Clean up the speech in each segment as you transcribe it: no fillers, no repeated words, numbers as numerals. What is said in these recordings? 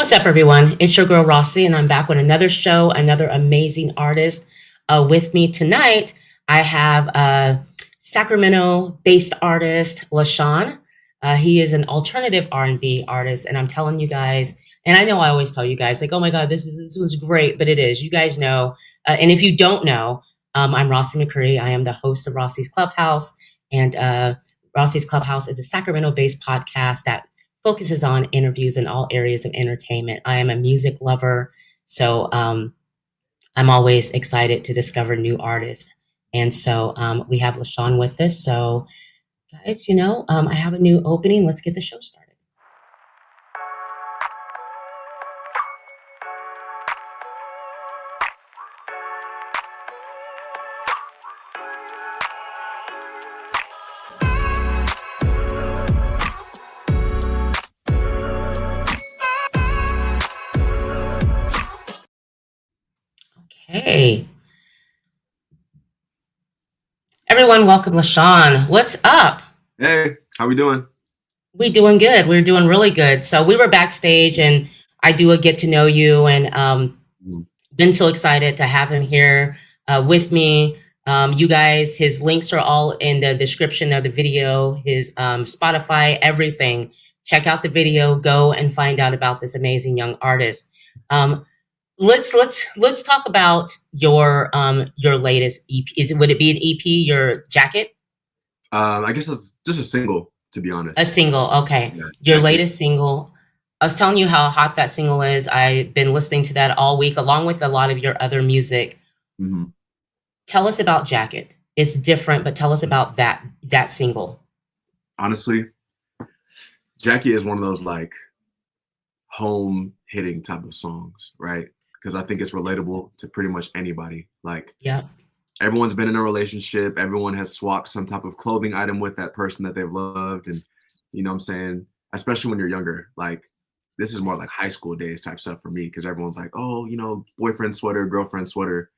What's up, everyone? It's your girl Rossie, and I'm back with another show, another amazing artist. With me tonight, I have Sacramento-based artist Leshon. He is an alternative R&B artist, and I'm telling you guys, and I know I always tell you guys, like, oh my God, this was great, but it is. You guys know, and if you don't know, I'm Rossie McCree. I am the host of Rossie's Clubhouse, and Rossie's Clubhouse is a Sacramento-based podcast that focuses on interviews in all areas of entertainment. I am a music lover, so I'm always excited to discover new artists. And so we have Leshon with us. So, guys, I have a new opening. Let's get the show started. Okay. Everyone, welcome Leshon. What's up? Hey, how we doing? We doing good. We're doing really good. So we were backstage, and I do a get to know you, and Mhm. been so excited to have him here with me. You guys, his links are all in the description of the video, his Spotify, everything. Check out the video. Go and find out about this amazing young artist. Um, let's talk about your latest EP. Would it be an EP? Your jacket? I guess it's just a single, to be A honest. single, okay. Yeah, Your jacket. latest single. I was telling you how hot that single is. I've been listening to that all week, along with a lot of your other music. hmm Tell us about Jacket. It's different, but tell us about that single. Honestly, Jackie is one of those like home hitting type of songs, right? Because I think it's relatable to pretty much anybody. Like Yep. everyone's been in a relationship, everyone has swapped some type of clothing item with that person that they've loved, and you know what I'm saying? Especially when you're younger, like this is more like high school days type stuff for me because everyone's like, oh, boyfriend sweater, girlfriend sweater,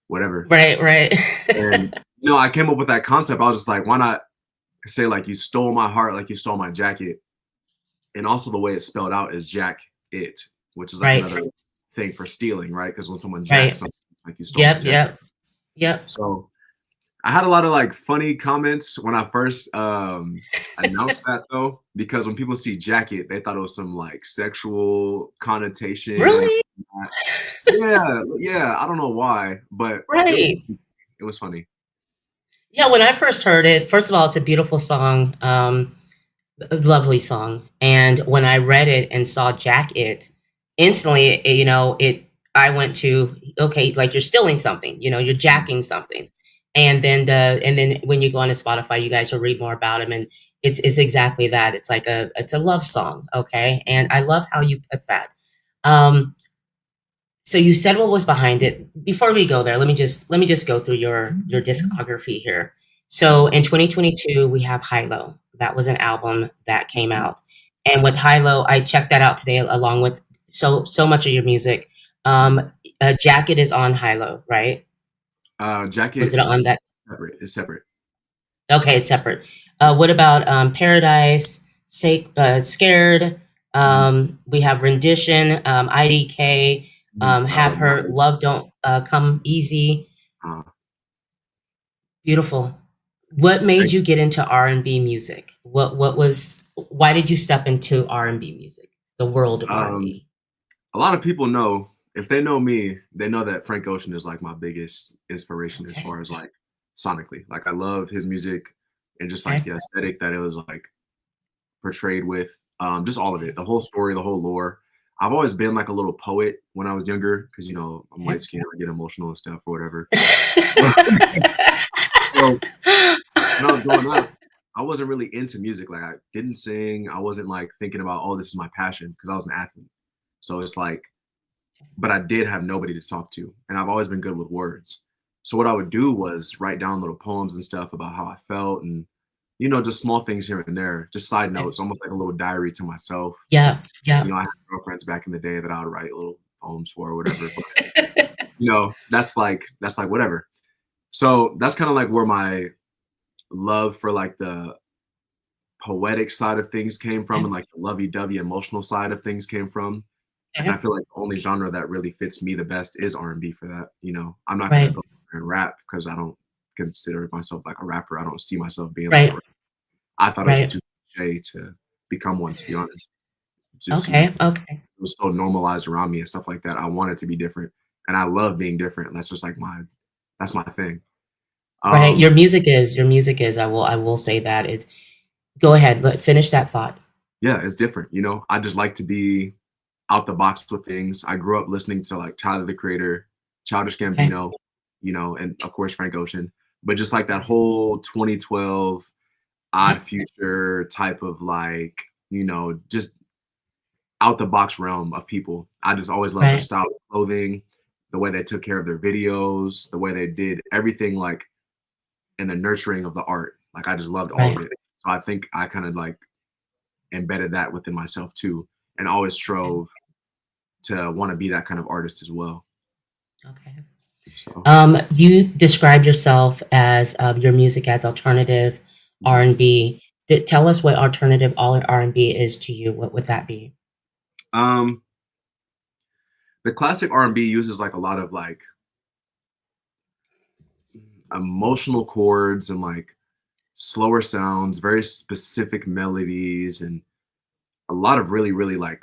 whatever. Right, right. And I came up with that concept. I was just like, why not say like you stole my heart, like you stole my jacket, and also the way it's spelled out is Jack it, which is like Right, another thing for stealing, right? Because when someone jacks right. something, it's like you stole my Yep, jacket. yep, yep. So I had a lot of like funny comments when I first announced that though, because when people see jacket, they thought it was some like sexual connotation. Really? Yeah, yeah. I don't know why, but Right. it was funny. Yeah, when I first heard it, first of all, it's a beautiful song, a lovely song. And when I read it and saw Jack It, instantly, I went to, okay, like you're stealing something, you're Mhm. jacking something. And then when you go on to Spotify, you guys will read more about him, and it's exactly that. It's a love song, okay? And I love how you put that. Um, so you said what was behind it. Before we go there, let me just go through your discography here. So in 2022, we have High Low. That was an album that came out. And with High Low, I checked that out today along with so much of your music. Jacket is on High Low, right? Was Jacket it on that? separate. It's separate. Okay, it's separate. What about Paradise, Scared? Mhm. We have Rendition, IDK, Have Her, Right. Love Don't Come Easy. Uh, Beautiful. What made thank you get into R&B music? Why did you step into R&B music, the world of Um, R&B? a lot of people know, if they know me, they know that Frank Ocean is like my biggest inspiration as Okay, far as like sonically. Like I love his music and just like okay, the aesthetic that it was like portrayed with. Just all of it, the whole story, the whole lore. I've always been like a little poet when I was younger because I'm light okay. skinned, I get emotional and stuff or whatever. So when I was growing up, I wasn't really into music. Like I didn't sing. I wasn't like thinking about, oh, this is my passion because I was an athlete. So it's like, but I did have nobody to talk to, and I've always been good with words. So what I would do was write down little poems and stuff about how I felt, and just small things here and there, just side Okay. notes, almost like a little diary to myself. Yeah, yeah. I had girlfriends back in the day that I would write little poems for or whatever. But that's like whatever. So that's kind of like where my love for like the poetic side of things came from, Okay, and like the lovey-dovey emotional side of things came from. And I Okay. feel like the only genre that really fits me the best is R&B for that, you know? I'm not gonna Right. go and rap because I don't consider myself like a rapper. I don't see myself being like a Right. rapper. I thought it was Right. too cliche to become one, to be honest. Just, you know, Okay. Okay. it was so normalized around me and stuff like that. I wanted to be different, and I love being different. And that's just like that's my thing. Right. Um, Your music is, I will say that. It's go ahead, finish that thought. yeah, it's different. You know, I just like to be out the box with things. I grew up listening to like Tyler the Creator, Childish Okay. Gambino, you know, and of course Frank Ocean. But just like that whole 2012 Odd Right. Future type of like, you know, just out the box realm of people. I just always loved their Right. style of clothing, the way they took care of their videos, the way they did everything like in the nurturing of the art. Like I just loved all Right. of it. So I think I kind of like embedded that within myself too, and always Okay. strove to want to be that kind of artist as well. Okay. So You describe yourself as your music as alternative R mhm. and B. Tell us what alternative R and B is to you. What would that be? um the classic R&B uses like a lot of like emotional chords and like slower sounds, very specific melodies, and a lot of really, really like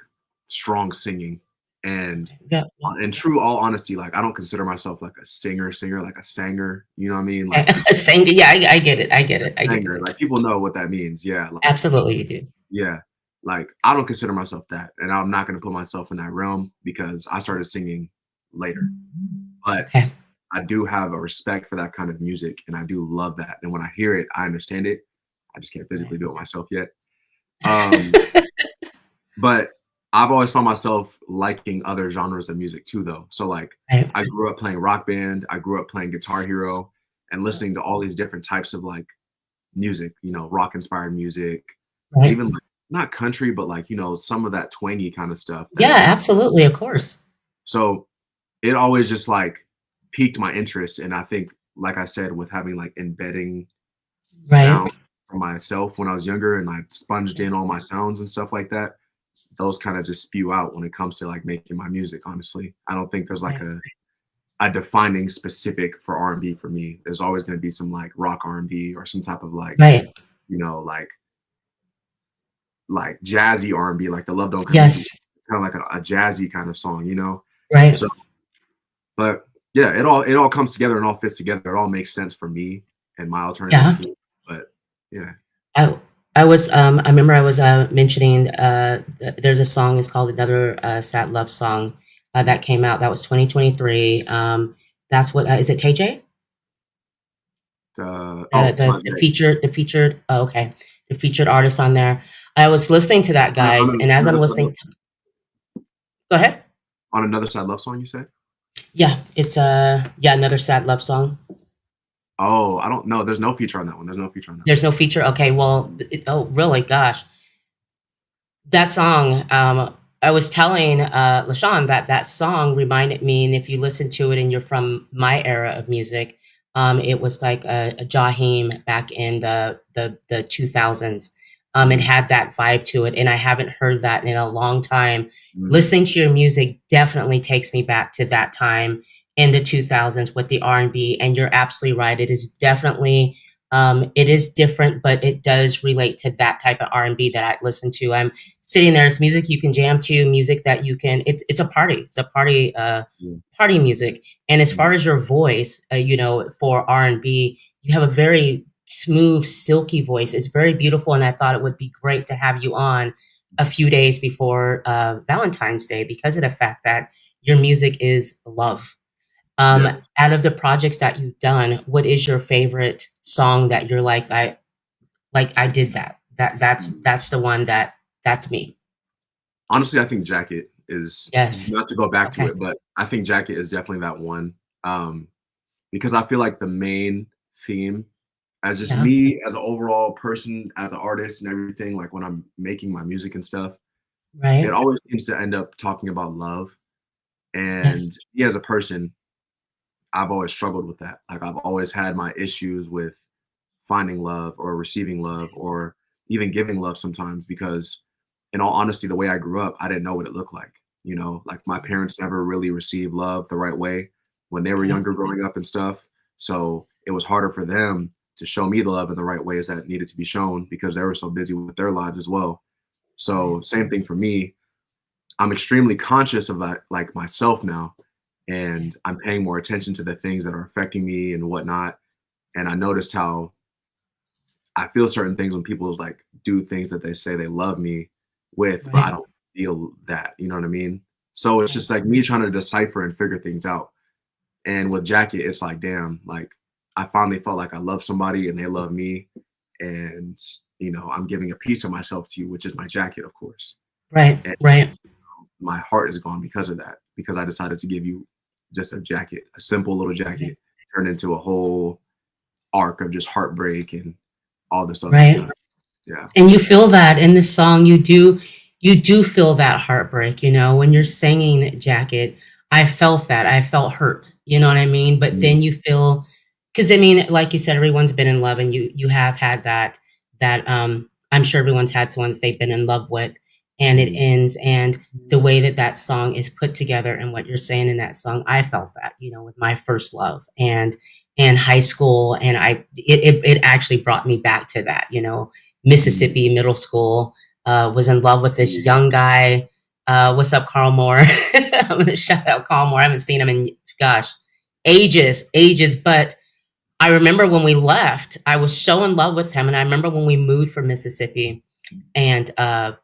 strong singing. And Okay. Yeah. Yeah. in true all honesty, like I don't consider myself like a singer, like a sanger. You know what I mean? Like Okay. Same. Yeah. I get it. I get it. I get the sanger, like difference. people know what that means. Yeah, like Absolutely, you do. yeah, like I don't consider myself that, and I'm not gonna put myself in that realm because I started singing later. But Okay. I do have a respect for that kind of music, and I do love that. And when I hear it, I understand it. I just can't Right. physically do it myself yet. Um, but I've always found myself liking other genres of music too, though. So like, Right. I grew up playing Rock Band. I grew up playing Guitar Hero, and listening to all these different types of like music. You know, rock inspired music, Right. even like not country, but like you know some of that twangy kind of stuff Yeah. that you know. Absolutely. Of course. So it always just like piqued my interest, and I think, like I said, with having like embedding Right. sound for myself when I was younger, and I sponged Yeah. in all my sounds and stuff like that. Those kind of just spew out when it comes to like making my music. Honestly, I don't think there's like Right. a defining specific for R&B for me. There's always going to be some like rock R&B or some type of like Right. you know like jazzy R&B, like the Love Don't Come Easy, Yes. kind of like a jazzy kind of song, you know. Right. So, but yeah, it all comes together and all fits together. It all makes sense for me and my alternative Yeah. scheme. But yeah, I I was I remember I was mentioning there's a song, it's called Another Sad Love Song that came out, that was 2023. That's what is it, TJ? oh, The Tante. featured oh, okay, the featured artist on there. I was listening to that, guys, On and as I'm another side, listening to, go ahead. on another side love song, you said? Yeah, it's yeah, Another Sad Love Song. Oh, I don't know. There's no feature on that one. There's no feature on that There's no feature. Okay, well, oh really? Gosh, that song, I was telling Leshon that that song reminded me, and if you listen to it and you're from my era of music, it was like a Jaheim back in the 2000s. It one. had that vibe to it, and I haven't heard that in a long time. Mm, Listening to your music definitely takes me back to that time in the 2000s with the R&B, and you're absolutely right. It is definitely it is different, but it does relate to that type of R&B that I listen to. I'm sitting there. It's music you can jam to, music that you can. It's a party. It's a party. yeah, Party music. And as mm, far as your voice, you know, for R&B, you have a very smooth, silky voice. It's very beautiful, and I thought it would be great to have you on a few days before Valentine's Day because of the fact that your music is love. yes. Out of the projects that you've done, what is your favorite song that you're like I did that. Mm. That's the one that's me. Honestly, I think Jacket is, Yes. not to go back to Okay. it, but I think Jacket is definitely that one. Because I feel like the main theme, as just Yeah. me as an overall person, as an artist and everything, like when I'm making my music and stuff, it Right. always seems to end up talking about love. Yes. And me as a person, I've always struggled with that. Like I've always had my issues with finding love or receiving love or even giving love sometimes because in all honesty, the way I grew up, I didn't know what it looked like. You know, like my parents never really received love the right way when they were Okay. younger growing up and stuff. So it was harder for them to show me the love in the right ways that needed to be shown because they were so busy with their lives as well. Right. So same thing for me. I'm extremely conscious of that, like myself now, Okay. and I'm paying more attention to the things that are affecting me and whatnot. And I noticed how I feel certain things when people like do things that they say they love me with, but I Right. don't feel that. You know what I mean? So it's Right. just like me trying to decipher and figure things out. And with Jacket, it's like, damn, like I finally felt like I love somebody and they love me. And, you know, I'm giving a piece of myself to you, which is my jacket, of course. Right. And Right. my heart is gone because of that, because I decided to give you just a jacket, a simple little Right. jacket, turned into a whole arc of just heartbreak and all this other Right. stuff. Yeah. And you feel that in this song. You do feel that heartbreak, when you're singing Jacket. I felt that. I felt hurt, you know what I mean? But Mm, then you feel, because I mean, like you said, everyone's been in love, and you have had that I'm sure everyone's had someone that they've been in love with, and it mm, ends. And the way that that song is put together and what you're saying in that song, I felt that, with my first love and high school. And it actually brought me back to that, mm, Mississippi middle school. Was in love with this young guy. What's up, Carl Moore? I'm gonna shout out Carl Moore. I haven't seen him in, gosh, ages, ages. But I remember when we left, I was so in love with him, and I remember when we moved from Mississippi, and I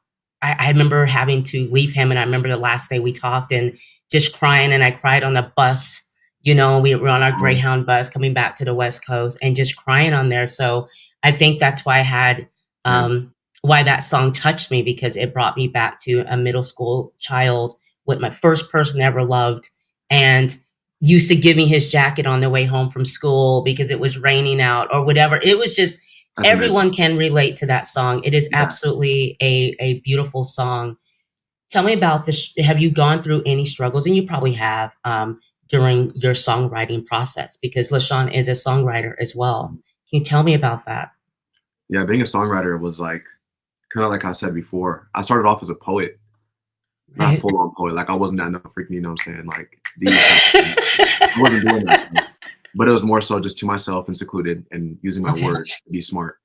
remember having to leave him. And I remember the last day we talked and just crying. And I cried on the bus. We were on our oh, Greyhound bus coming back to the West Coast and just crying on there. So I think that's why I had, yeah, why that song touched me, because it brought me back to a middle school child with my first person I ever loved. And used to give me his jacket on the way home from school because it was raining out or whatever. It was just, that's amazing. everyone can relate to that song. It is Yeah. absolutely a beautiful song. Tell me about this. Have you gone through any struggles? And you probably have, during your songwriting process, because Leshon is a songwriter as well. Can you tell me about that? Yeah, being a songwriter was like kind of like I said before. I started off as a poet, not a Right. full on poet. Like I wasn't that no freaking, you know what I'm saying? Like these type of things. I wasn't doing that stuff. But it was more so just to myself and secluded and using my Okay. words to be smart.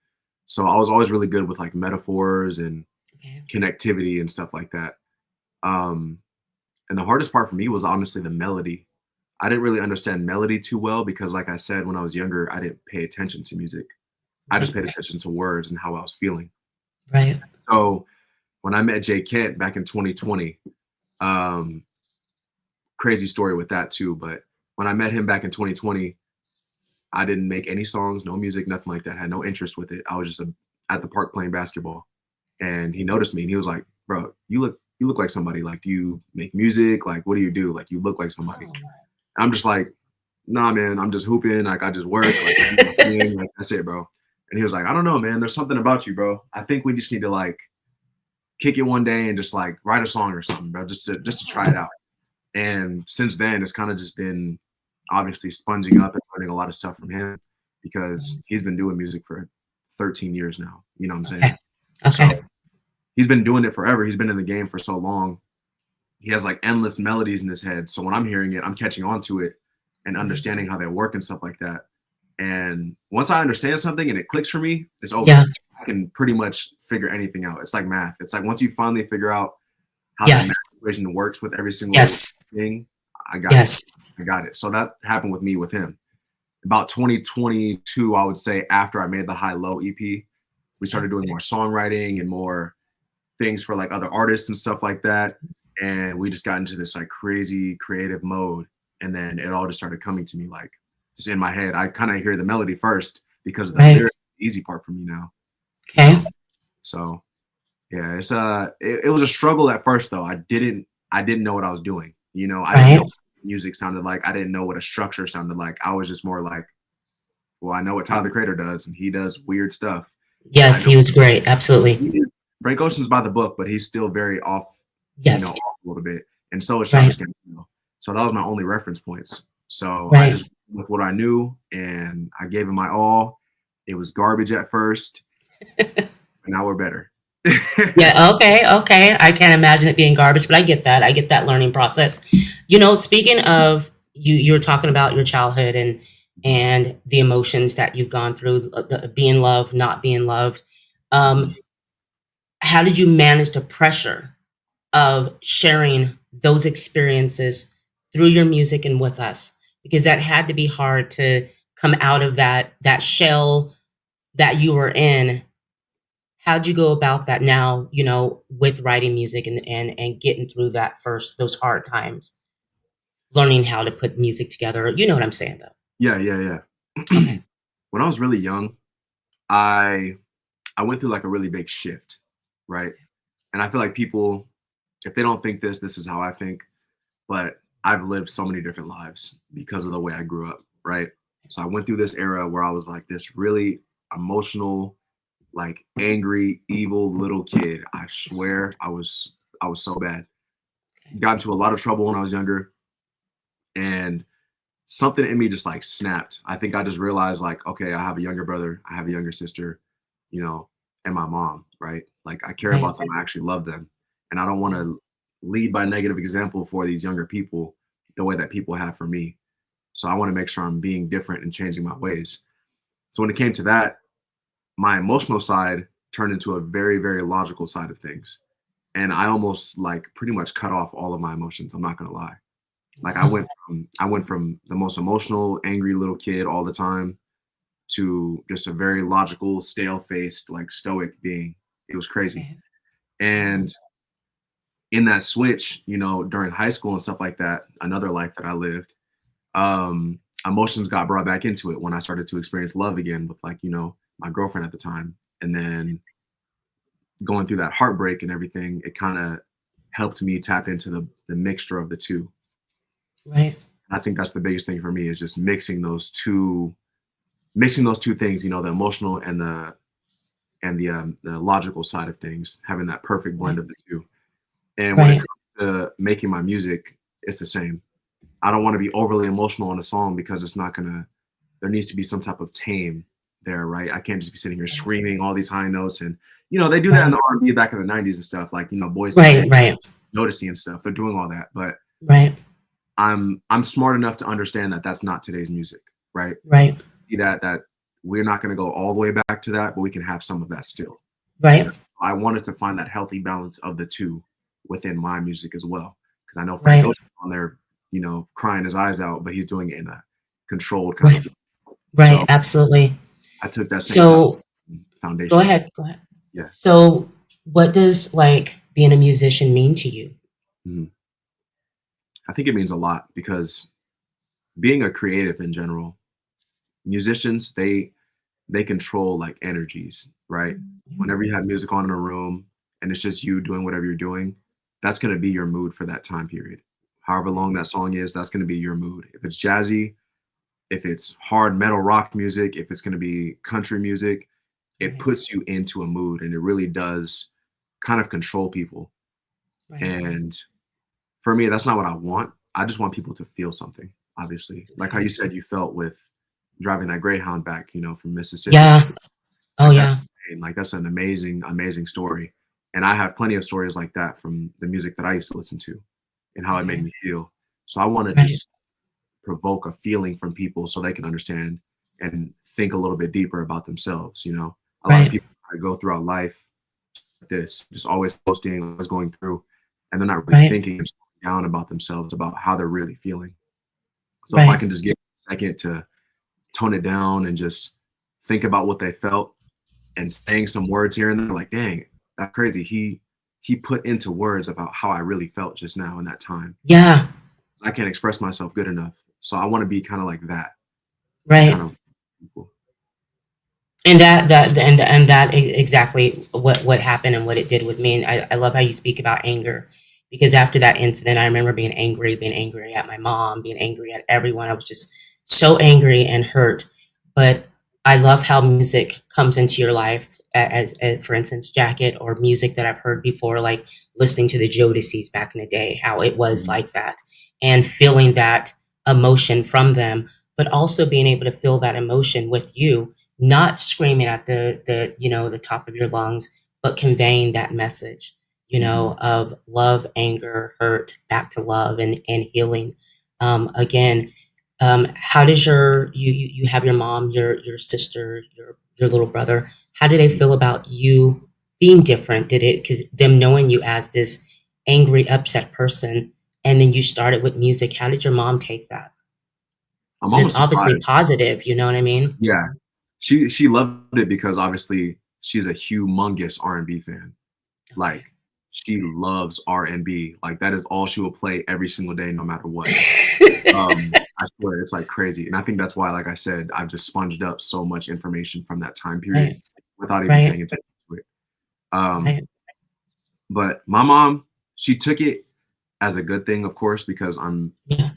So I was always really good with like metaphors and Okay. connectivity and stuff like that. Um, and the hardest part for me was honestly the melody. I didn't really understand melody too well because, like I said, when I was younger, I didn't pay attention to music. I just Right. paid attention to words and how I was feeling. Right. So when I met Jay Kent back in 2020, um, crazy story with that too. But when I met him back in 2020, I didn't make any songs, no music, nothing like that. I had no interest with it. I was just at the park playing basketball, and he noticed me and he was like, "Bro, you look like somebody. Like, do you make music? Like, what do you do? Like, you look like somebody." Oh, I'm just like, "Nah, man. I'm just hooping. Like, I just work. Like, I do my thing. Like, that's it, bro." And he was like, "I don't know, man. There's something about you, bro. I think we just need to like kick it one day and just like write a song or something, bro, just to try it out." And since then, it's kind of just been obviously sponging up and learning a lot of stuff from him because he's been doing music for 13 years now. You know what I'm okay. saying? So Okay. he's been doing it forever. He's been in the game for so long. He has like endless melodies in his head. So when I'm hearing it, I'm catching on to it and Right. understanding how they work and stuff like that. And once I understand something and it clicks for me, it's over. Yeah. I can pretty much figure anything out. It's like math. It's like once you finally figure out how that Yeah. math equation works with every single Yes. thing, I got it. Yes. I got it. So that happened with me with him. About 2022, I would say, after I made the High Low EP, we Okay. started doing more songwriting and more things for like other artists and stuff like that. And we just got into this like crazy creative mode. And then it all just started coming to me like just in my head. I kind of hear the melody first because of the Right. lyric, easy part for me now, you Okay. know. So yeah, it was a struggle at first though. I didn't know what I was doing. You know, I didn't know Right. what music sounded like. I didn't know what a structure sounded like. I was just more like, well, I know what Tyler the Creator does, and he does weird stuff. I Yes, know he was great. Absolutely. he is, Frank Ocean's by the book, but he's still very off, Yes. off a little bit. And so is Right. Childish Gambino. So that was my only reference points. So I Right. just with what I knew, and I gave it my all. It was garbage at first, but now we're better. Yeah, okay, okay. I can't imagine it being garbage, but I get that. I get that learning process. You know, speaking of you're talking about your childhood and the emotions that you've gone through, being loved, not being loved. Um, how did you manage the pressure of sharing those experiences through your music and with us? Because that had to be hard to come out of that shell that you were in. How'd you go about that now, you know, with writing music and getting through that first those hard times, learning how to put music together? You know what I'm saying though. Yeah, yeah, yeah. Okay. When I was really young, I I went through like a really big shift, right? And I feel like people, if they don't think this is how I think. But I've lived so many different lives because of the way I grew up, right? So I went through this era where I was like this really emotional, like angry, evil little kid. I swear I was so bad. Okay. Got into a lot of trouble when I was younger, and something in me just like snapped. I think I just realized like, okay, I have a younger brother, I have a younger sister, you know, and my mom, right? Like I care Right. about them, I actually love them. And I don't want Yeah. to lead by negative example for these younger people the way that people have for me. So I want to make sure I'm being different and changing my ways. So when it came to that, my emotional side turned into a very, very logical side of things. And I almost like pretty much cut off all of my emotions. I'm not gonna lie. Like Wow. I went from the most emotional, angry little kid all the time to just a very logical, stale faced, like stoic being. It was crazy. Okay. Wow. And in that switch, you know, during high school and stuff like that, another life that I lived, emotions got brought back into it when I started to experience love again with like, you know, my girlfriend at the time. And then going through that heartbreak and everything, it kind of helped me tap into the mixture of the two. Right. I think that's the biggest thing for me is just mixing those two things, you know, the emotional and the logical side of things, having that perfect blend Right. of the two. And when it Right. comes to making my music, it's the same. I don't want to be overly emotional on a song because it's not gonna. There needs to be some type of tame there, right? I can't just be sitting here Right. screaming all these high notes, and you know they do that in Right. the R&B back in the '90s and stuff, like you know Boys to Men, Right. Right. Jodeci and stuff. They're doing all that, but Right. I'm smart enough to understand that that's not today's music, right? Right. See that we're not going to go all the way back to that, but we can have some of that still. You know, Right. I wanted to find that healthy balance of the two within my music as well, because I know Frank Right. Ocean's on there, you know, crying his eyes out, but he's doing it in a controlled kind of Right. way. Right. So Absolutely. I took that same type So of go foundation. ahead. Go ahead. Yeah. So what does like being a musician mean to you? Mhm. I think it means a lot because being a creative in general, musicians, they control like energies, right? Whenever you have music on in a room and it's just you doing whatever you're doing, that's going to be your mood for that time period. However Right. long that song is, that's going to be your mood. If it's jazzy, if it's hard metal rock music, if it's going to be country music, it Right. puts you into a mood and it really does kind of control people. Right. And for me, that's not what I want. I just want people to feel something, obviously. Like how Okay. you said you felt with driving that Greyhound back, you know, from Mississippi. Yeah. Oh Like that's yeah. insane. Like that's an amazing, amazing story. And I have plenty of stories like that from the music that I used to listen to and how it made Okay. me feel. So I want to Right. just provoke a feeling from people so they can understand and think a little bit deeper about themselves. You know, a lot of Right. people go throughout life like this, just always posting, always going through, and they're not really Right. thinking and slowing down about themselves, about how they're really feeling. So if I Right. can just get a second to tone it down and just think about what they felt and saying some words here and there, like, dang, that's crazy. He put into words about how I really felt just now in that time. Yeah. I can't express myself good enough. So I want to be kind of like that and Right. kind of people. And that exactly what happened and what it did with me. And I love how you speak about anger because after that incident, I remember being angry at my mom, being angry at everyone. I was just so angry and hurt. But I love how music comes into your life as for instance, Jacket or music that I've heard before, like listening to the Jodeci's back in the day, how it was Mhm. like that and feeling that emotion from them, but also being able to feel that emotion with you not screaming at the you know the top of your lungs, but conveying that message, Mhm. of love, anger, hurt, back to love and healing. Again, how does you have your mom, your sister, your little brother? How do they Mhm. feel about you being different? Did it because them knowing you as this angry, upset person, and then you started with music? How did your mom take that? I'm 'Cause it's almost obviously surprised. positive, you know what I mean? Yeah. She loved it because obviously she's a humongous R&B fan. Like, Okay. she loves R&B. Like, that is all she will play every single day no matter what. I swear it's, like, crazy, and I think that's why, like I said, I've just sponged up so much information from that time period Right, without even right, paying attention to it. Um, right. but my mom, she took it as a good thing, of course, because I'm Yeah,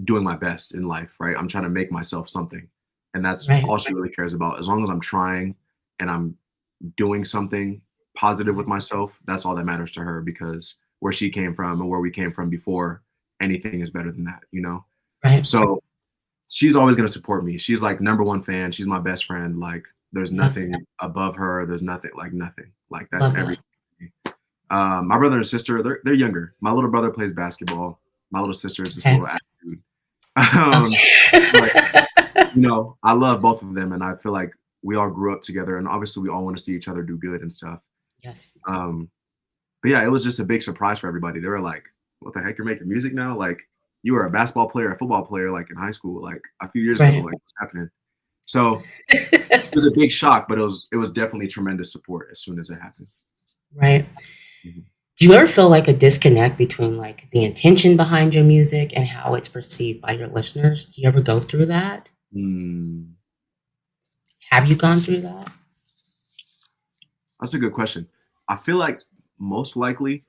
doing my best in life, right? I'm trying to make myself something, and that's right, all she really cares about. As long as I'm trying and I'm doing something positive with right, myself, that's all that matters to her because where she came from and where we came from before, anything is better than that, you know? right. So she's always gonna support me. She's like number one fan. She's my best friend. Like there's Love that, nothing above her. There's nothing like nothing. Like that's love that. everything. My brother and sister, they're younger. My little brother plays basketball. My little sister is this Okay, little attitude. Um, but okay. I love both of them, and I feel like we all grew up together, and obviously we all want to see each other do good and stuff. Yes, Um, but yeah, it was just a big surprise for everybody. They were like, "What the heck? You're making music now? Like you were a basketball player, a football player, like in high school, like a few years ago. right. Like what's happening?" So it was a big shock, but it was definitely tremendous support as soon as it happened. Right. Mhm. Do you ever feel like a disconnect between, like, the intention behind your music and how it's perceived by your listeners? Do you ever go through that? Hmm, Have you gone through that? that's a good question. I feel like most likely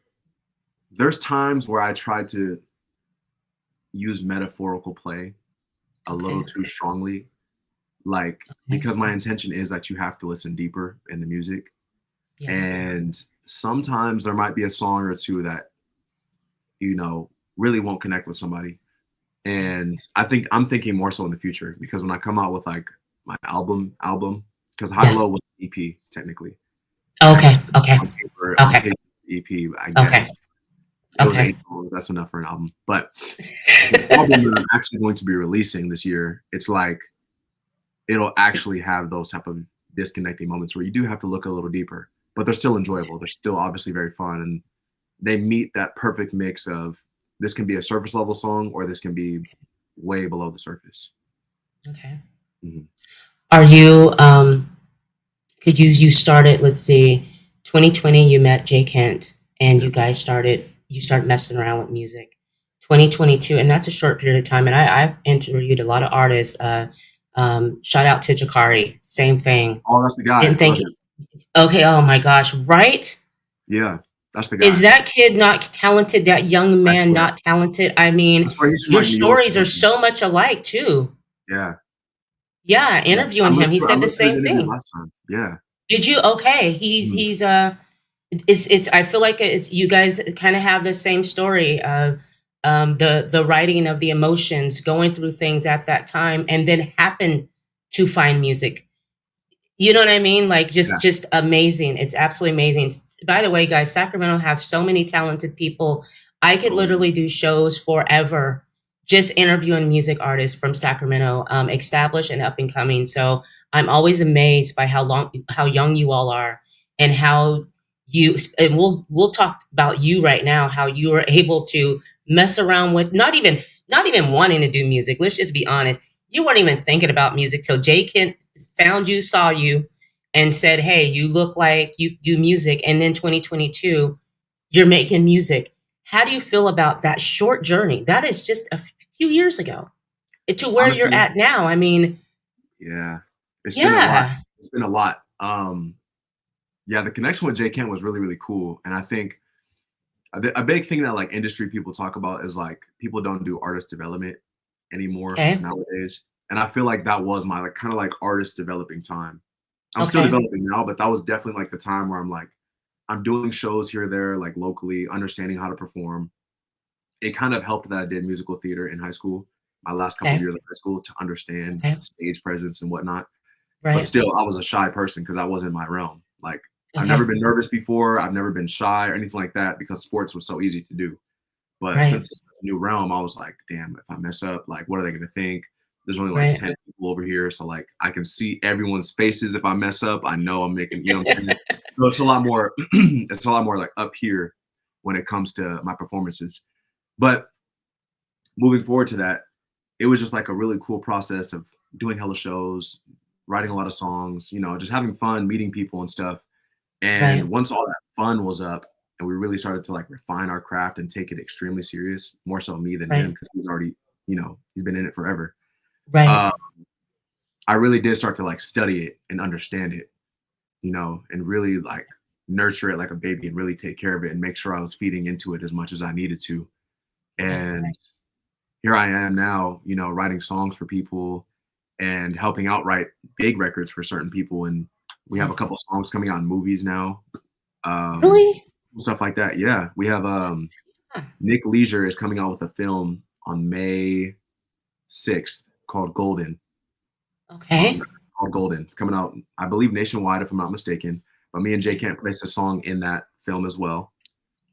there's times where I try to use metaphorical play a little Okay, too strongly, like okay. because my intention is that you have to listen deeper in the music. Yeah, And sometimes there might be a song or two that, really won't connect with somebody. okay. And I think I'm thinking more so in the future because when I come out with like my album, because High Yeah. Low was an EP technically. Okay, Technically okay, on paper, okay, EP, I okay, guess. It was okay. 8 songs, that's enough for an album. But the album that I'm actually going to be releasing this year, it's like it'll actually have those type of disconnecting moments where you do have to look a little deeper, but they're still enjoyable. They're still obviously very fun, and they meet that perfect mix of this can be a surface level song or this can be way below the surface. Okay. Mhm. Are you, could you started, let's see, 2020 you met Jay Kent and Yeah. you started messing around with music. 2022, and that's a short period of time. And I've interviewed a lot of artists. Shout out to Jakari, same thing. Oh, that's the guy. Didn't I love think, him. okay, oh my gosh, right? Yeah, that's the Is guy. that kid not talented? That young I man swear. not talented? I I mean, swear he's from your like New York stories or are something. so much alike too. Yeah. Yeah, Yeah. I interviewing him, looked he for I said the looked at his same interview thing. last time. Yeah. Did you? Okay, Mhm. it's I feel like it's you guys kind of have the same story of the writing of the emotions, going through things at that time, and then happen to find music. You know what I mean? Like Yeah, just amazing. It's absolutely amazing. By the way, guys, Sacramento have so many talented people. I could totally. literally do shows forever just interviewing music artists from Sacramento, established and up and coming. So I'm always amazed by how young you all are and how and we'll talk about you right now, how you were able to mess around with not even wanting to do music. Let's just be honest, you weren't even thinking about music till Jay Kent found you, saw you, and said, "Hey, you look like you do music." And then 2022, you're making music. How do you feel about that short journey? That is just a few years ago to where you're Honestly, at now. I mean, yeah. It's been a lot. yeah. It's been a lot. Yeah, the connection with Jay Kent was really, really cool, and I think a big thing that, like, industry people talk about is, like, people don't do artist development anymore Okay. nowadays, and I feel like that was my, like, kinda, like, artist developing time. I'm still Okay. developing now, but that was definitely, like, the time where I'm, like, I'm doing shows here or there, like, locally, understanding how to perform. It kind of helped that I did musical theater in high school, my last couple of Okay. years of high school to understand Okay. stage presence and whatnot, but Right. still, I was a shy person because I wasn't in my realm, like, I've never Okay. been nervous before. I've never been shy or anything like that because sports was so easy to do. But Right. since it's a new realm, I was like, damn, if I mess up, like, what are they gonna think? There's only like Right. 10 people over here. So like I can see everyone's faces. If I mess up, I know I'm making, you know what I'm saying? So it's a lot more, it's a lot more like up here when it comes to my performances. But moving forward to that, it was just like a really cool process of doing hella shows, writing a lot of songs, you know, just having fun, meeting people and stuff. And Right. once all that fun was up and we really started to like refine our craft and take it extremely serious, more so me than him Right. because he's already, you know, he's been in it forever. Right. Uh, I really did start to like study it and understand it, you know, and really like nurture it like a baby and really take care of it and make sure I was feeding into it as much as I needed to. Right. And here I am now, you know, writing songs for people and helping out write big records for certain people. And we have a Nice. couple songs coming out in movies now, um, Really? stuff like that. Yeah, we have Yeah. Nick Leisure is coming out with a film on May 6th called Golden. On Okay. called Golden. It's coming out, I believe, nationwide if I'm not mistaken. But me and Jay Okay. Can't place a song in that film as well.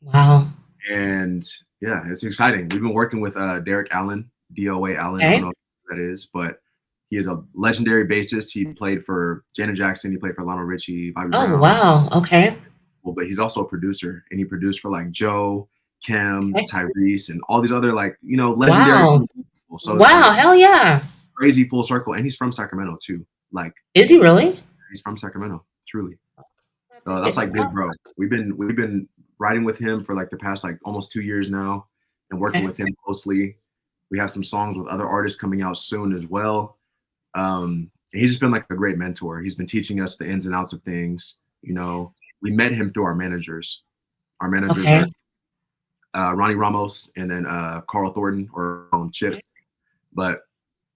Wow. And yeah, it's exciting. We've been working with Derek Allen, DOA Allen. I don't Okay. know who that is, but he is a legendary bassist. He played for Janet Jackson. He played for Lionel Richie, Bobby Oh, Brown. wow. Okay. Well, but he's also a producer, and he produced for like Joe, Kim, Okay. Tyrese, and all these other like you know legendary Wow. people. So it's like Wow. Hell yeah. crazy full circle. And he's from Sacramento too. Like Is he really? he's from Sacramento, truly. I have to So that's hit him like big up. bro. We've been writing with him for like the past like almost 2 years now, and working Okay. with him closely. We have some songs with other artists coming out soon as well. And he's just been like a great mentor. He's been teaching us the ins and outs of things. You know, we met him through our managers. Our managers Okay. are Ronnie Ramos and then Carl Thornton or Chip. Okay. But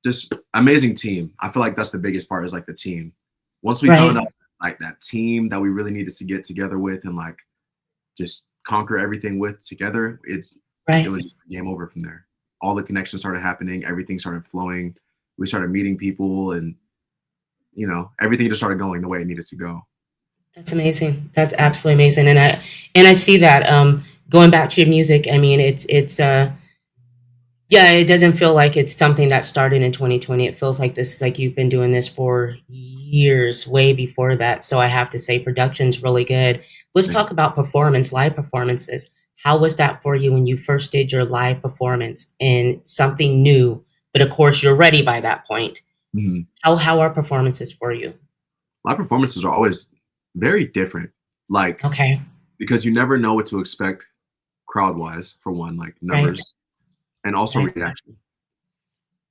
just amazing team. I feel like that's the biggest part is like the team. Once we found Right. out like that team that we really needed to get together with and like just conquer everything with together, it Right. was just game over from there. All the connections started happening, everything started flowing. We started meeting people and you know, everything just started going the way it needed to go. That's amazing. That's absolutely amazing. And I see that going back to your music, I mean it's yeah, it doesn't feel like it's something that started in 2020. It feels like this is like you've been doing this for years, way before that. So I have to say production's really good. Let's Thank talk about performance, live performances. How was that for you when you first did your live performance in something new? But of course, you're ready by that point. you. Mhm. How are performances for you? My performances are always very different. Like Okay. because you never know what to expect crowd wise, for one, like Right. numbers and also Right. reaction.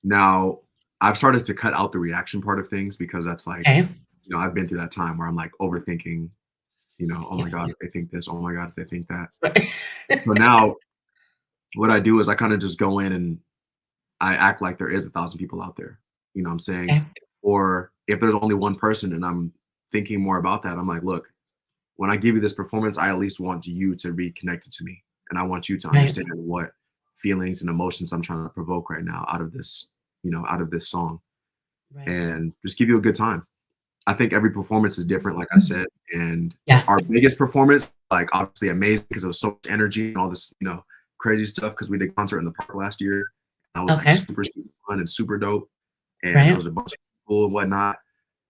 Now, I've started to cut out the reaction part of things because that's like, Okay. you know, I've been through that time where I'm like overthinking, you know, oh Yeah. my God, if they think this, oh my God, if they think that. Right. So now what I do is I kind of just go in and I act like there is 1,000 people out there. You know what I'm saying? Okay. Or if there's only one person and I'm thinking more about that, I'm like, look, when I give you this performance, I at least want you to be connected to me. And I want you to Right. understand what feelings and emotions I'm trying to provoke right now out of this, you know, out of this song Right. and just give you a good time. I think every performance is different, like I said. And Yeah. our biggest performance, like obviously amazing because it was so much energy and all this, you know, crazy stuff because we did a concert in the park last year. That was like Okay. super, super fun and super dope. And there Right. was a bunch of people and whatnot.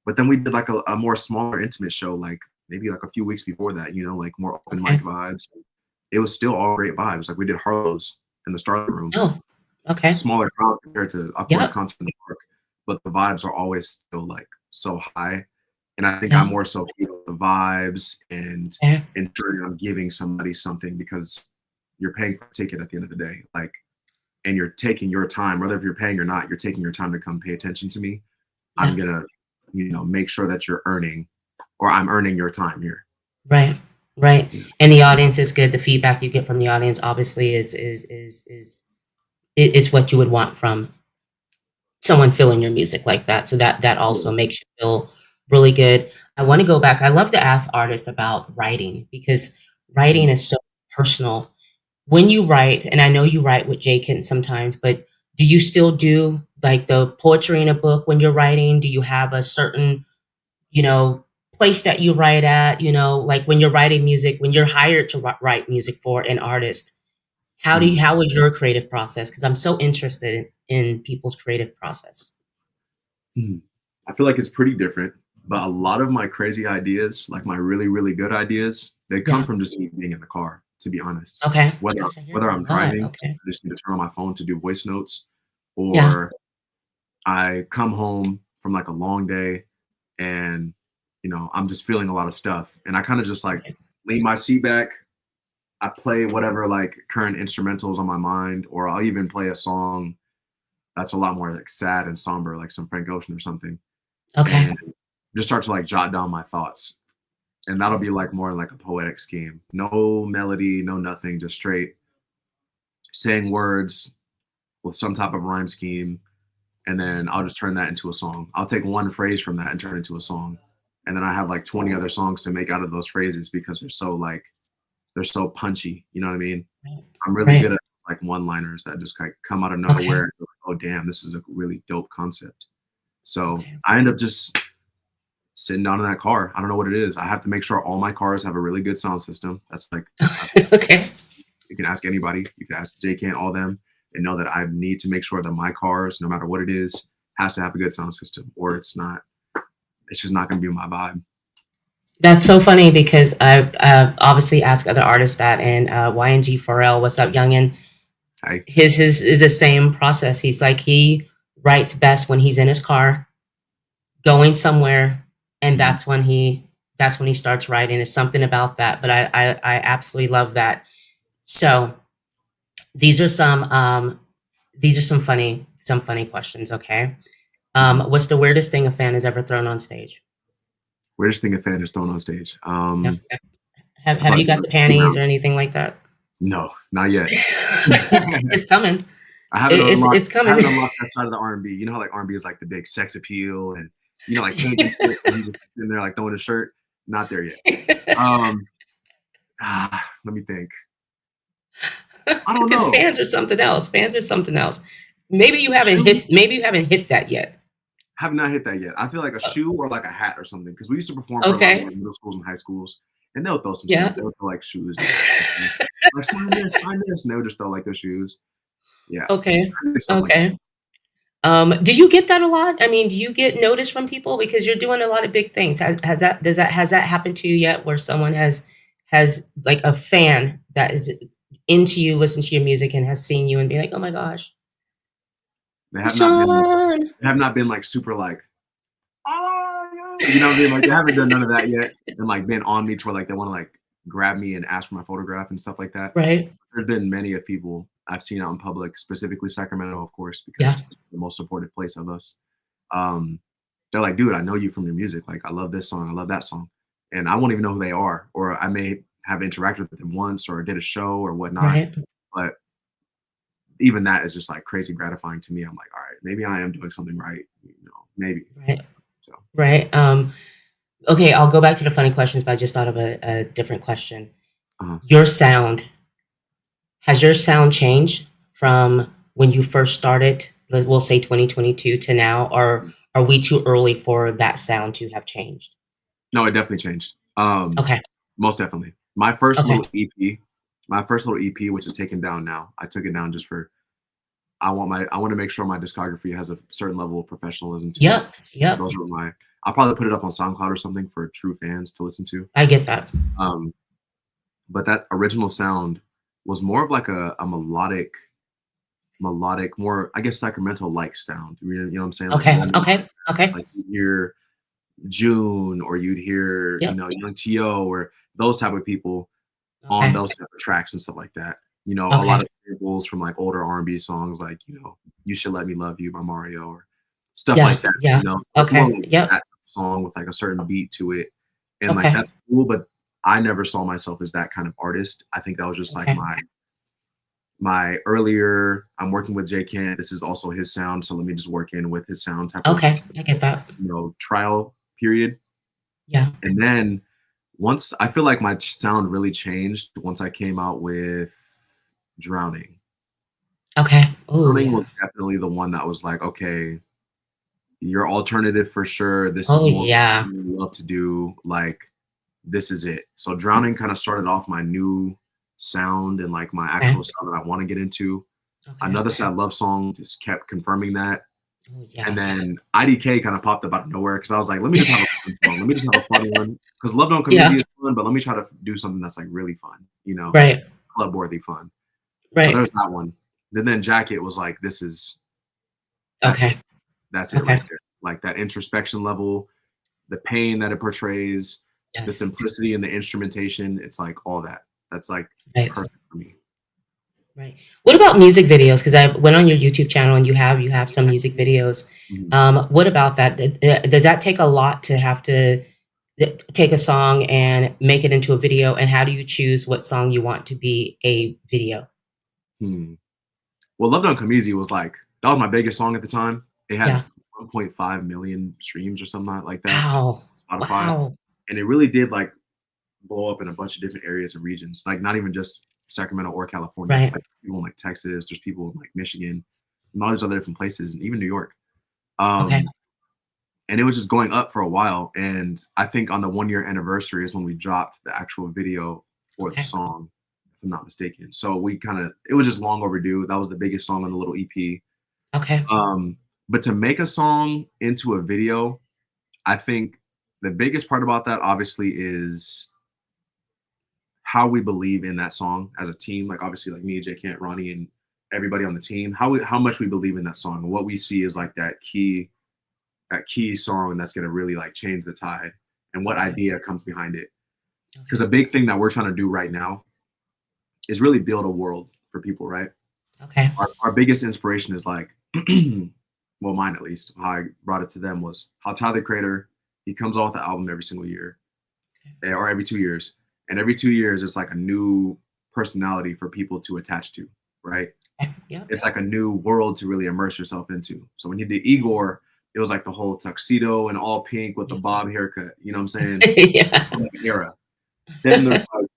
But then we did like a more smaller, intimate show, like maybe like a few weeks before that, you know, like more open mic Okay. vibes. It was still all great vibes. Like we did Harlow's in the Starlight Room, Oh. Okay. smaller crowd compared to, of course, Yep. concert in the park, but the vibes are always still like so high. And I think I Yeah. more so feel the vibes and Okay. ensuring I'm giving somebody something because you're paying for a ticket at the end of the day. Like, and you're taking your time, whether if you're paying or not, you're taking your time to come pay attention to me. I'm Yeah. gonna, you know, make sure that you're earning or I'm earning your time here. Right. Right. Yeah. And the audience is good. The feedback you get from the audience obviously is what you would want from someone feeling your music like that. So that Yeah. also makes you feel really good. I want to go back. I love to ask artists about writing because writing Mhm. is so personal. When you write, and I know you write with Jay Kent sometimes, but do you still do like the poetry in a book when you're writing? Do you have a certain, you know, place that you write at, like when you're writing music, when you're hired to write music for an artist, Mm. how was your creative process? Because I'm so interested in people's creative process. Mm. I feel like it's pretty different, but a lot of my crazy ideas, like my really, really good ideas, they come Yeah. from just me being in the car, to be honest. Okay. Whether Gosh, I hear whether that a I'm lot. driving, Okay. I just need to turn on my phone to do voice notes, Yeah. or I come home from like a long day and I'm just feeling a lot of stuff. And I kind of just like Right. lean my seat back. I play whatever like current instrumentals on my mind, or I'll even play a song that's a lot more like sad and somber, like some Frank Ocean or something, Okay. and just start to like jot down my thoughts. And that'll Okay. be like more like a poetic scheme. No melody, no nothing, just straight saying words with some type of rhyme scheme. And Mhm. then I'll just turn that into a song. I'll take one phrase from that and turn it into a song. And then I have like 20 other songs to make out of those phrases because they're so punchy. You know what I mean? Right. I'm really good Right. at like one-liners that just like come out of Okay. nowhere. Oh damn, this is a really dope concept. So Okay. I end up just sitting down in that car. I don't know what it is. I have to make sure all my cars have a really good sound system. That's like Okay. you can ask anybody. You can ask J Can, all them, and know that I need to make sure that my cars, no matter what it is, has to have a good sound system, or it's not. It's just not going to be my vibe. That's so funny because I've obviously asked other artists that, and YNG Pharrell, what's up, youngin? I His is the same process. He's like he writes best when he's in his car going somewhere, and mhm. that's when he starts writing. There's something about that, but I absolutely love that. So these are some some funny questions. Okay, Mhm. what's the weirdest thing a fan has ever thrown on stage? Weirdest thing a fan is thrown on stage. Have have, I have probably you got just the panties around. or anything like that? No, not yet. It's coming. I haven't It's unlocked. it's I coming. haven't unlocked that side of the R&B. You know how like R&B is like the big sex appeal, and like changing shit, and he just sitting there like throwing a shirt. Not there yet. Um, let me think. I don't Because know. fans are something else. Fans are something else. Maybe you A haven't shoe? hit. Maybe you haven't hit that yet. Have not hit that yet. I feel like a Uh, shoe or like a hat or something because we used to perform for a lot of okay. like middle schools and high schools, and they'll throw some stuff. Yeah. They'll throw like shoes and hats and stuff. Like sign this, and they would just throw like their shoes. Yeah, Okay. stuff like that. Okay. Do you get that a lot? I mean, do you get notice from people because you're doing a lot of big things? Has that happened to you yet, where someone has like a fan that is into you, listen to your music, and has seen you and be like, oh my gosh, They have not been. Leshon. They have not been like super like. Oh, yeah. You know what I mean? Like they haven't done none of that yet, and like been on me to where like they want to like grab me and ask for my photograph and stuff like that. Right? There's been many of people I've seen out in public, specifically Sacramento, of course, because Yeah. it's the most supportive place of us. Um, they're like, dude, I know you from your music. Like, I love this song, I love that song, and I won't even know who they are, or I may have interacted with them once or did a show or whatnot. Right. But even that is just like crazy gratifying to me. I'm like, all right, maybe I am doing something right. Maybe. Right. So, Right. Okay, I'll go back to the funny questions, but I just thought of a different question. uh, Your sound, has your sound changed from when you first started, we'll say 2022 to now, or are we too early for that sound to have changed? no, it definitely changed. Okay. Most definitely. Okay. My first little EP, which is taken down now. I took it down just for I want to make sure my discography has a certain level of professionalism to it. Yep. Yep. Those are my I'll probably put it up on SoundCloud or something for true fans to listen to. I get that. Um, but that original sound was more of like a melodic, more I guess Sacramento like sound. You know what I'm saying? Like Okay. more Okay. Okay. like you hear June or you'd hear, Yep. Young T.O. or those type of people on Okay. those type of tracks and stuff like that. A lot Okay. of samples from like older R&B songs like, You Should Let Me Love You by Mario or stuff Yeah. like that, Yeah. So it's more Okay. like Yep. that type of song with like a certain beat to it. And like Okay. that's cool, but I never saw myself as that kind of artist. I think that was just like Okay. my earlier I'm working with J Can. This is also his sound, so let me just work in with his sound type of Okay. I get that. trial period. Yeah. And then once I feel like my sound really changed once I came out with Drowning. Okay. Oh Drowning yeah. was definitely the one that was like, okay, your alternative for sure. This is Oh, more what yeah. you love to do. Like, this is it. So Drowning kind of started off my new sound and like my Okay. actual sound that I want to get into. Okay, Another okay. Sad Love song just kept confirming that. Oh, And yeah. then IDK kind of popped up out of nowhere because I was like, let me just have a fun song. Let me just have a funny one. Because Love Don't Come Yeah. Easy is fun, but let me try to do something that's like really fun, Right. club worthy fun. So Right. there's that one. And then Jacket was like, that's it. Okay. That's it right Okay. there. Like that introspection level, the pain that it portrays, the Yes. simplicity and the instrumentation. It's like all that. That's like Right. perfect for me. Right. What about music videos? Because I went on your YouTube channel and you have some music videos. Mhm. What about that? Does that take a lot to have to take a song and make it into a video? And how do you choose what song you want to be a video? Hmm. Well, Love Don't Come Easy was like, that was my biggest song at the time. It had Yeah. 1.5 million streams or something like that Wow. on Spotify. Wow. And it really did like blow up in a bunch of different areas and regions, like not even just Sacramento or California. Right. Like people in like Texas, there's people in like Michigan, and all these other different places, and even New York. Okay. And it was just going up for a while. And I think on the 1 year anniversary is when we dropped the actual video for the Okay. song, if I'm not mistaken. So we kind of, it was just long overdue. That was the biggest song on the little EP. Okay. But to make a song into a video, I think the biggest part about that obviously is how we believe in that song as a team. Like obviously, like me, J. Kent, Ronnie, and everybody on the team. How much we believe in that song and what we see is like that key song that's gonna really like change the tide and what Okay. idea comes behind it. Because Okay. a big thing that we're trying to do right now is really build a world for people, right? Okay. Our biggest inspiration is like, well, mine at least, how I brought it to them was how Tyler the Creator, he comes out with an album every single year or every 2 years. And every 2 years, it's like a new personality for people to attach to, right? Okay. Yep. It's like a new world to really immerse yourself into. So when he did Igor, it was like the whole tuxedo and all pink with the Yep. bob haircut. You know what I'm saying? It Yeah. was like an era. Then there's like,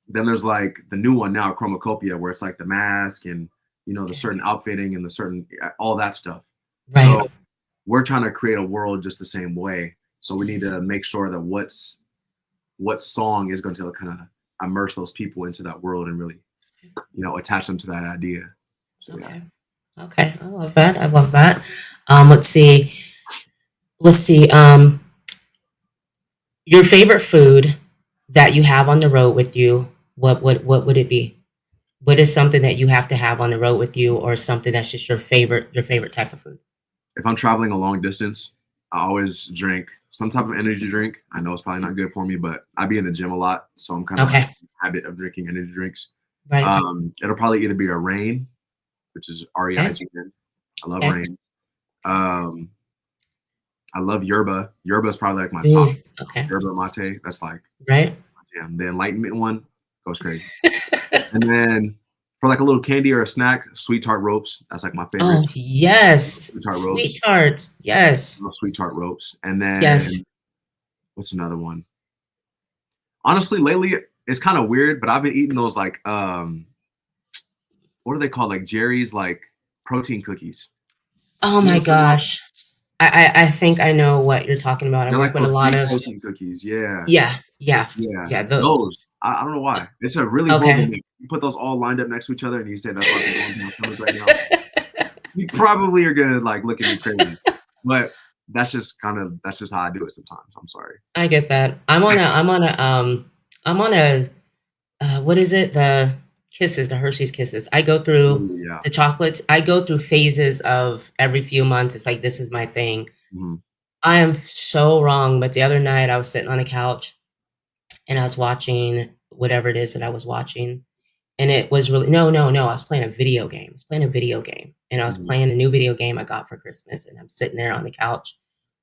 then there's like the new one now, Chromacopia, where it's like the mask and the Okay. certain outfitting and the certain all that stuff. Right. So we're trying to create a world just the same way. So we need Nice. to make sure that what song is going to kind of immerse those people into that world and really attach them to that idea. So yeah. Okay. Okay. I love that. I love that. Let's see. Let's see. Your favorite food that you have on the road with you. What would it be? What is something that you have to have on the road with you, or something that's just your favorite type of food? If I'm traveling a long distance, I always drink some type of energy drink. I know it's probably not good for me, but I be in the gym a lot, so I'm kind of like Okay. in the habit of drinking energy drinks. Right. It'll probably either be a Rain, which is Okay. Reign. I love Okay. Rain. Um, I love Yerba. Yerba is probably like my top Ooh, okay. Yerba mate. That's like Right. jam. The Enlightenment one goes crazy. And then for like a little candy or a snack, sweet tart ropes. That's like my Oh, favorite. yes. Sweet tart Sweet ropes. tarts. Yes. Love sweet tart ropes. And Yes. then what's another one? Honestly, lately it's kind of weird, but I've been eating those like what are they called? Like Jerry's like protein cookies. Oh You know my what I'm talking about? gosh. I think I know what you're talking about. I They're work like with a those lot big of protein cookies. Yeah. yeah, yeah, Yeah. yeah. Those. I don't know why. It's a really horrible Okay. mix. You put those all lined up next to each other and you say that's what's going through my stomach right now. You probably are gonna like look at me crazy. But that's just how I do it sometimes. I'm sorry. I get that. I'm on a what is it? The Kisses, the Hershey's Kisses. I go through Ooh, yeah. the chocolates. I go through phases of every few months. It's like this is my thing. Mhm. I am so wrong, but the other night I was sitting on a couch and I was watching whatever it is that I was watching. And it was really no, no, no. I was playing a video game. I was playing a video game. And I was Mhm. playing a new video game I got for Christmas. And I'm sitting there on the couch,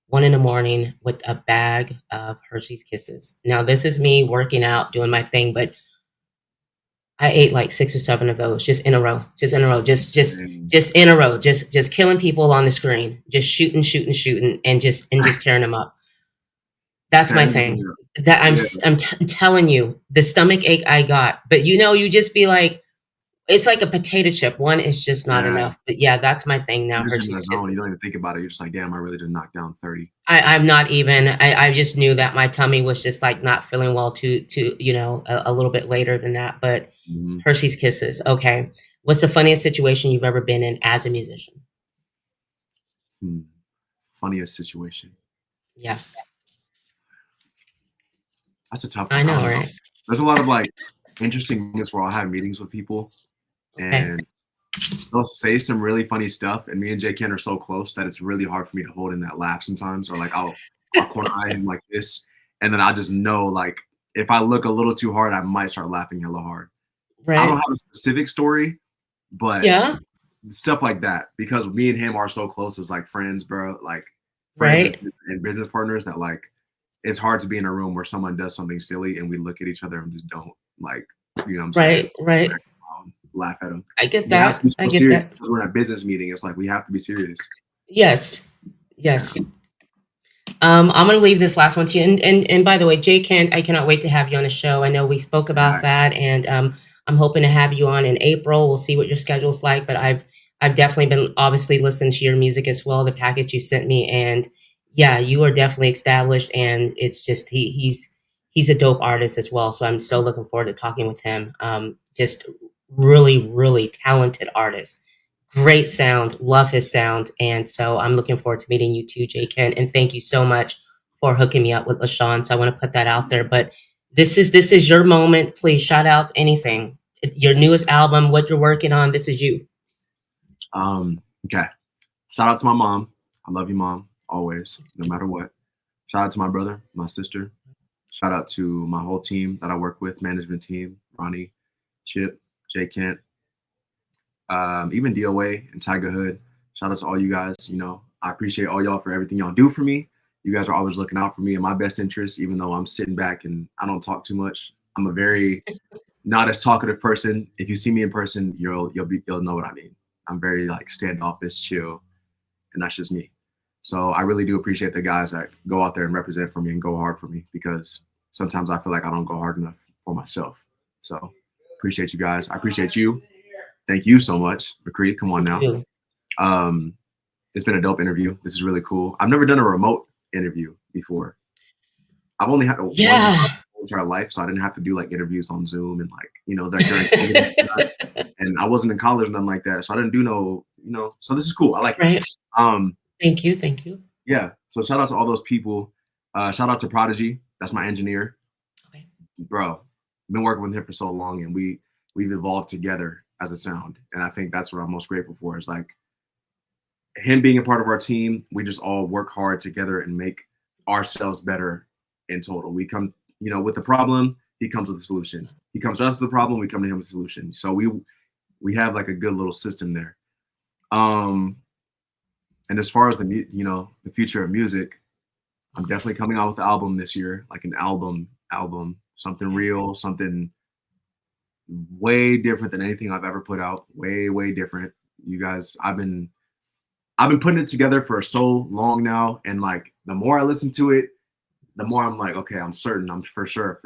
1 in the morning, with a bag of Hershey's Kisses. Now, this is me working out, doing my thing, but I ate like 6 or 7 of those just in a row, just in a row, And just in a row, just killing people on the screen, just shooting, shooting, shooting, and just tearing them up. That's my tearing them thing. up. That I'm Yeah. s I'm t telling you, the stomach ache I got, but, you just be like, It's like a potato chip. One is just not Yeah, enough. But yeah, that's my thing now. you're just in Hershey's that zone. You Kisses. don't even think about it. You're just like, damn, I really just knocked down 30. I'm not even. I just knew that my tummy was just like not feeling well a little bit later than that. But Mhm. Hershey's Kisses. Okay. What's the funniest situation you've ever been in as a musician? Hmm. Funniest situation. Yeah, That's a tough I one. I know, don't know. right? There's a lot of like interesting moments where I'll have meetings with people Okay. and they'll say some really funny stuff, and me and Jay Ken are so close that it's really hard for me to hold in that laugh sometimes. Or like I'll corner eye him like this, and then I just know like if I look a little too hard, I might start laughing hella hard. I don't Right. have a specific story, but Yeah. stuff like that because me and him are so close as like friends, bro. Like friends Right. and business partners that like it's hard to be in a room where someone does something silly and we look at each other and just don't like, you know what I'm saying? Right. Right. Laugh at them. I get But it has to that. be I so get serious that. because we're in a business meeting. It's like we have to be serious. Yes. Yeah. Yes. I'm going to leave this last one to you. And by the way, Jay Kent, I cannot wait to have you on the show. I know we spoke about Right. that, and I'm hoping to have you on in April. We'll see what your schedule's like, but I've definitely been obviously listening to your music as well, the package you sent me, and yeah, you are definitely established, and it's just he's a dope artist as well. So I'm so looking forward to talking with him. Just really, really talented artist. Great sound, love his sound, and so I'm looking forward to meeting you too, Jay Ken. And thank you so much for hooking me up with Leshon. So I want to put that out there. But this is your moment. Please shout out anything, your newest album, what you're working on. This is you. Okay. Shout out to my mom. I love you, mom, always, no matter what. Shout out to my brother, my sister. Shout out to my whole team that I work with, management team, Ronnie, Chip, Jay Kent, even DOA and Tiger Hood. Shout out to all you guys. You know, I appreciate all y'all for everything y'all do for me. You guys are always looking out for me and my best interest, even though I'm sitting back and I don't talk too much. I'm a very not as talkative person. If you see me in person, you'll know what I mean. I'm very like standoffish, chill, and that's just me. So I really do appreciate the guys that go out there and represent for me and go hard for me because sometimes I feel like I don't go hard enough for myself. So appreciate you guys. I appreciate you. Thank you so much, McCree. Come on Thank now. you. Um, it's been a dope interview. This is really cool. I've never done a remote interview before. I've only had one job Yeah. my entire life, so I didn't have to do like interviews on Zoom and like like during COVID and whatnot. And I wasn't in college, nothing like that, so I didn't do no. So this is cool. I like it. Right. Um, Thank you. Thank you. yeah. So shout out to all those people. Shout out to Prodigy. That's my engineer, Okay. bro. Been working with him for so long, and we've evolved together as a sound, and I think that's what I'm most grateful for. Is like him being a part of our team. We just all work hard together and make ourselves better in total. We come, with the problem, he comes with a solution. He comes to us with the problem, we come to him with a solution. So we have like a good little system there. Um, and as far as the future of music, I'm Yes. definitely coming out with an album this year, like an album, something Okay. real, something way different than anything I've ever put out. Way, way different. You guys, I've been putting it together for so long now, and like the more I listen to it, the more I'm like, okay, I'm certain, I'm for sure.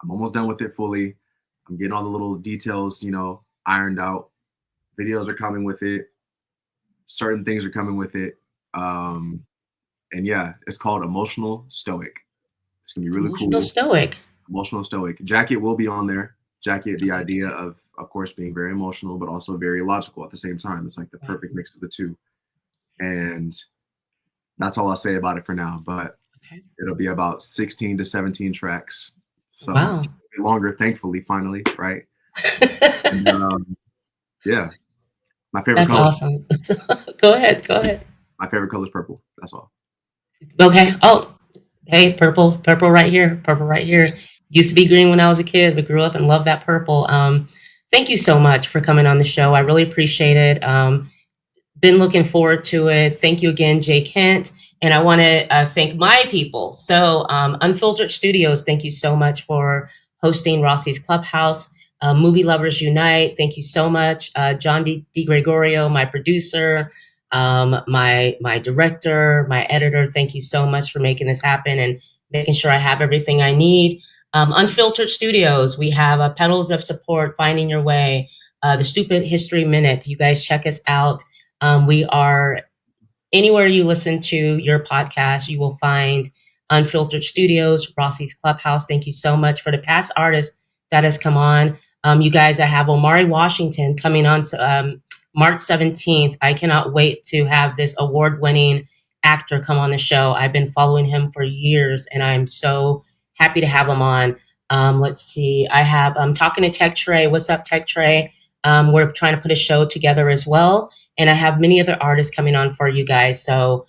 I'm almost done with it fully. I'm getting all the little details, ironed out. Videos are coming with it. Certain things are coming with it. Um, and yeah, it's called Emotional Stoic. It's gonna be really Emotional cool. stoic. Emotional Stoic. Jacket will be on there. Jacket, the idea of course, being very emotional, but also very logical at the same time. It's like the Right. perfect mix of the two. And that's all I'll say about it for now. But Okay. it'll be about 16 to 17 tracks. So Wow. longer, thankfully, finally, right? And yeah, my favorite That's color, awesome. Go ahead. Go ahead. my favorite color is purple. That's all. Okay. Oh, hey, purple, purple right here, purple right here. Used to be green when I was a kid, but grew up and loved that purple. Thank you so much for coming on the show. I really appreciate it. Been looking forward to it. Thank you again, Jay Kent. And I want to thank my people. So, Unfiltered Studios, thank you so much for hosting Rossie's Clubhouse. Movie Lovers Unite, thank you so much. John D. Gregorio, my producer, my director, my editor, thank you so much for making this happen and making sure I have everything I need. Unfiltered Studios, we have Pedals of Support, Finding Your Way, the Stupid History Minute. You guys check us out. We are anywhere you listen to your podcast, you will find Unfiltered Studios, Rossie's Clubhouse. Thank you so much for the past artist that has come on. You guys, I have Omari Washington coming on March 17th. I cannot wait to have this award-winning actor come on the show. I've been following him for years, and I'm so happy to have him on. Let's see. I'm talking to Tech Trey. What's up, Tech Trey? We're trying to put a show together as well. And I have many other artists coming on for you guys. So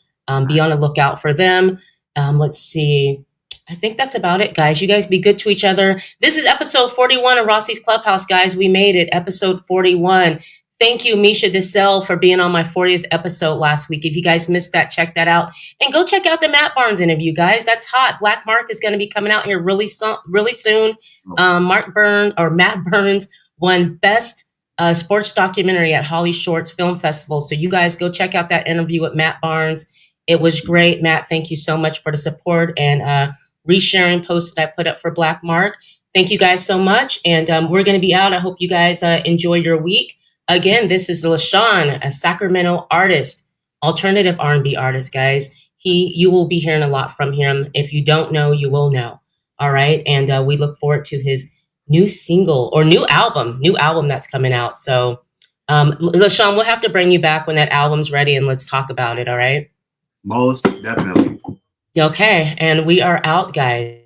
be on the lookout for them. Let's see. I think that's about it, guys. You guys be good to each other. This is episode 41 of Rossie's Clubhouse, guys. We made it, episode 41. Thank you, Misha DeSalle, for being on my 40th episode last week. If you guys missed that, check that out. And go check out the Matt Barnes interview, guys. That's hot. Black Mark is going to be coming out here really soon. Matt Burns won Best sports documentary at Holly Shorts Film Festival. So you guys go check out that interview with Matt Barnes. It was great. Matt, thank you so much for the support and resharing posts that I put up for Black Mark. Thank you guys so much. And we're going to be out. I hope you guys enjoy your week. Again, this is Leshon, a Sacramento artist, alternative R&B artist, guys. You will be hearing a lot from him. If you don't know, you will know. All right. And we look forward to his new single or new album that's coming out. So, Leshon, we'll have to bring you back when that album's ready and let's talk about it. All right. Most definitely. Okay. And we are out, guys.